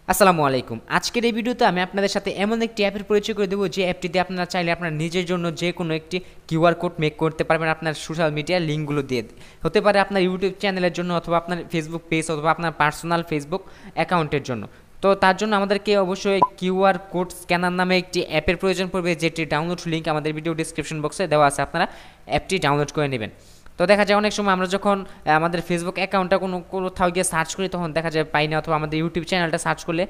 আসসালামু আলাইকুম। আজকের এই ভিডিওতে আমি আপনাদের সাথে এমন একটি অ্যাপের পরিচয় করে দেবো যে অ্যাপটিতে আপনারা চাইলে আপনার নিজের জন্য যে কোনো একটি কিউআর কোড মেক করতে পারবেন আপনার সোশ্যাল মিডিয়ার লিঙ্কগুলো দিয়ে। হতে পারে আপনার ইউটিউব চ্যানেলের জন্য অথবা আপনার ফেসবুক পেজ অথবা আপনার পার্সোনাল ফেসবুক অ্যাকাউন্টের জন্য। তো তার জন্য আমাদেরকে অবশ্যই কিউআর কোড স্ক্যানার নামে একটি অ্যাপের প্রয়োজন পড়বে, যেটি ডাউনলোড লিঙ্ক আমাদের ভিডিও ডিসক্রিপশন বক্সে দেওয়া আছে, আপনারা অ্যাপটি ডাউনলোড করে নেবেন। তো দেখা যায় অনেক সময় আমরা যখন আমাদের ফেসবুক অ্যাকাউন্টটা কোথাও গিয়ে সার্চ করি তখন দেখা যায় পাই না, অথবা আমাদের ইউটিউব চ্যানেলটা সার্চ করলে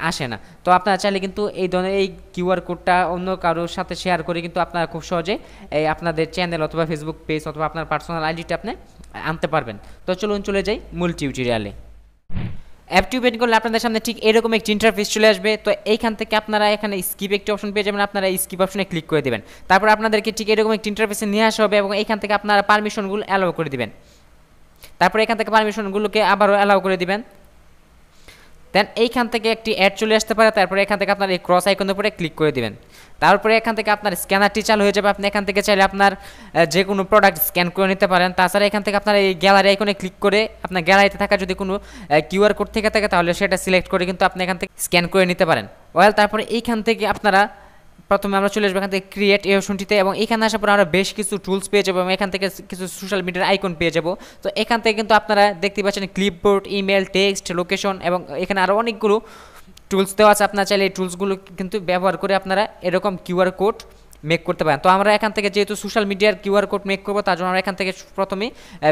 আসে না। তো আপনারা চাইলে কিন্তু এই ধরনের এই কিউআর কোডটা অন্য কারোর সাথে শেয়ার করে কিন্তু আপনারা খুব সহজে এই আপনাদের চ্যানেল অথবা ফেসবুক পেজ অথবা আপনার পার্সোনাল আইডিটা আপনি আনতে পারবেন। তো চলুন চলে যাই মূল টিউটোরিয়ালে। অ্যাপটি ওপেন করলে আপনাদের সামনে ঠিক এরকম একটি ইন্টারফেস চলে আসবে। তো এইখান থেকে আপনারা এখানে স্কিপ একটি অপশন পেয়ে যাবেন, আপনারা স্কিপ অপশনে ক্লিক করে দেবেন। তারপর আপনাদেরকে ঠিক এরকম একটি ইন্টারফেসে নিয়ে আসা হবে এবং এইখান থেকে আপনারা পারমিশনগুলো অ্যালাউ করে দিবেন। তারপর এখান থেকে পারমিশনগুলোকে আবারও অ্যালাউ করে দিবেন। দেন এইখান থেকে একটি অ্যাড চলে আসতে পারে, তারপরে এখান থেকে আপনার এই ক্রস আইকনের উপরে ক্লিক করে দিবেন। তারপরে এখান থেকে আপনার স্ক্যানারটি চালু হয়ে যাবে। আপনি এখান থেকে চাইলে আপনার যে কোনো প্রোডাক্ট স্ক্যান করে নিতে পারেন। তাছাড়া এখান থেকে আপনার এই গ্যালারি আইকনে ক্লিক করে আপনার গ্যালারিতে থাকা যদি কোনো কিউআর কোড থেকে থাকে তাহলে সেটা সিলেক্ট করে কিন্তু আপনি এখান থেকে স্ক্যান করে নিতে পারেন। তারপরে এইখান থেকে আপনারা প্রথমে আমরা চলে আসবো এখান থেকে ক্রিয়েট এই অপশনটিতে, এবং এখানে আসার পর আমরা বেশ কিছু টুলস পেয়ে যাবো এবং এখান থেকে কিছু সোশ্যাল মিডিয়ার আইকন পেয়ে যাবো। তো এখান থেকে কিন্তু আপনারা দেখতে পাচ্ছেন ক্লিপবোর্ড, ইমেল, টেক্সট, লোকেশন এবং এখানে আরও অনেকগুলো টুলস দেওয়া আছে। আপনারা চাইলে এই টুলসগুলো কিন্তু ব্যবহার করে আপনারা এরকম কিউআর কোড মেক করতে পারেন। তো আমরা এখান থেকে যেহেতু সোশ্যাল মিডিয়ার কিউআর কোড মেক করবো তার জন্য আমরা এখান থেকে প্রথমে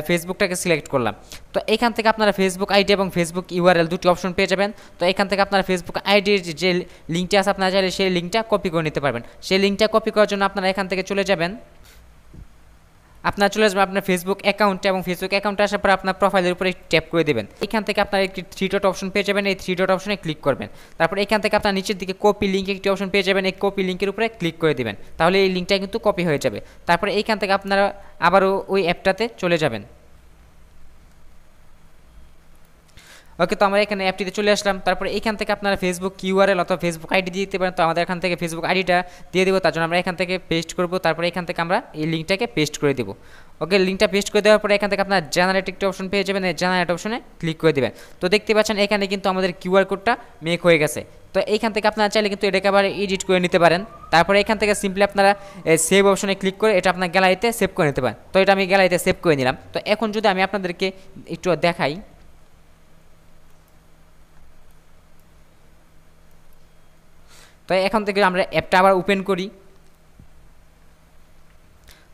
ফেসবুকটাকে সিলেক্ট করলাম। তো এখান থেকে আপনারা ফেসবুক আইডি এবং ফেসবুক ইউআরএল দুটি অপশন পেয়ে যাবেন। তো এখান থেকে আপনারা ফেসবুক আইডির যে লিঙ্কটা আছে আপনারা চাইলে সেই লিঙ্কটা কপি করে নিতে পারবেন। সেই লিঙ্কটা কপি করার জন্য আপনারা এখান থেকে চলে যাবেন, আপনার চলে আসবেন আপনার ফেসবুক অ্যাকাউন্টে, এবং ফেসবুক অ্যাকাউন্টে আসার পর আপনার প্রোফাইলের উপরে ট্যাপ করে দেবেন। এখান থেকে আপনার একটি 3 ডট অপশন পেয়ে যাবেন, এই 3 ডট অপশনে ক্লিক করবেন। তারপর এখান থেকে আপনার নিচের দিকে কপি লিঙ্ক একটি অপশন পেয়ে যাবেন, এই কপি লিঙ্কের উপরে ক্লিক করে দেবেন, তাহলে এই লিঙ্কটা কিন্তু কপি হয়ে যাবে। তারপরে এইখান থেকে আপনারা আবারও ওই অ্যাপটাতে চলে যাবেন। ওকে, তো আমরা এখানে অ্যাপটিতে চলে আসলাম। তারপরে এইখান থেকে আপনারা ফেসবুক কিউআরএল অথবা ফেসবুক আইডি দিয়ে দিতে পারেন। তো আমাদের এখান থেকে ফেসবুক আইডিটা দিয়ে দেবো, তার জন্য আমরা এখান থেকে পেস্ট করব। তারপরে এখান থেকে আমরা এই লিঙ্কটাকে পেস্ট করে দেবো। ওকে, লিঙ্কটা পেস্ট করে দেওয়ার পরে এখান থেকে আপনার জেনারেট একটি অপশন পেয়ে যাবেন, এই জেনারেট অপশনে ক্লিক করে দেবেন। তো দেখতে পাচ্ছেন এখানে কিন্তু আমাদের কিউআর কোডটা মেক হয়ে গেছে। তো এইখান থেকে আপনারা চাইলে কিন্তু এটাকে আবার এডিট করে নিতে পারেন। তারপরে এখান থেকে সিম্পলি আপনারা সেভ অপশনে ক্লিক করে এটা আপনার গ্যালারিতে সেভ করে নিতে পারেন। তো এটা আমি গ্যালারিতে সেভ করে নিলাম। তো এখন যদি আমি আপনাদেরকে একটু দেখাই, তো এখান থেকে আমরা অ্যাপটা আবার ওপেন করি।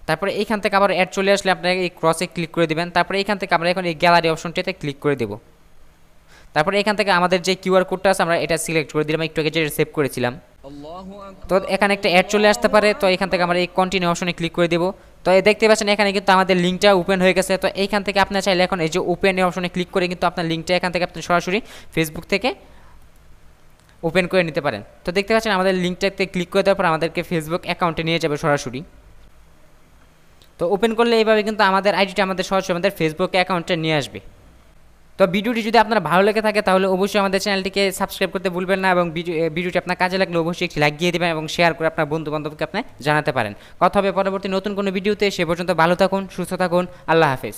তারপরে এইখান থেকে আবার অ্যাড চলে আসলে আপনারা এই ক্রসে ক্লিক করে দেবেন। তারপরে এইখান থেকে আমরা এখন এই গ্যালারি অপশনটিতে ক্লিক করে দেব। তারপরে এখান থেকে আমাদের যে কিউআর কোডটা আছে আমরা এটা সিলেক্ট করে দিলাম, একটু আগে যেটা সেভ করেছিলাম। তো এখানে একটা অ্যাড চলে আসতে পারে। তো এখান থেকে আমরা এই কন্টিনিউ অপশনে ক্লিক করে দেবো। তো দেখতে পাচ্ছেন এখানে কিন্তু আমাদের লিঙ্কটা ওপেন হয়ে গেছে। তো এইখান থেকে আপনার চাইলে এখন এই যে ওপেন অপশনে ক্লিক করে কিন্তু আপনার লিঙ্কটা এখান থেকে আপনি সরাসরি ফেসবুক থেকে ওপেন করে নিতে পারেন। তো দেখতে পাচ্ছেন আমাদের লিঙ্কটাতে ক্লিক করে দেওয়ার পর আমাদেরকে ফেসবুক অ্যাকাউন্টে নিয়ে যাবে সরাসরি। তো ওপেন করলে এইভাবে কিন্তু আমাদের আইডিটা আমাদের সরাসরি আমাদের ফেসবুক অ্যাকাউন্টে নিয়ে আসবে। তো ভিডিওটি যদি আপনার ভালো লেগে থাকে তাহলে অবশ্যই আমাদের চ্যানেলটিকে সাবস্ক্রাইব করতে ভুলবেন না, এবং ভিডিওটি আপনার কাজে লাগলে অবশ্যই একটি লাইক দিয়ে দেবেন এবং শেয়ার করে আপনার বন্ধু বান্ধবকে আপনি জানাতে পারেন। কথা হবে পরবর্তী নতুন কোনো ভিডিওতে। সে পর্যন্ত ভালো থাকুন, সুস্থ থাকুন, আল্লাহ হাফেজ।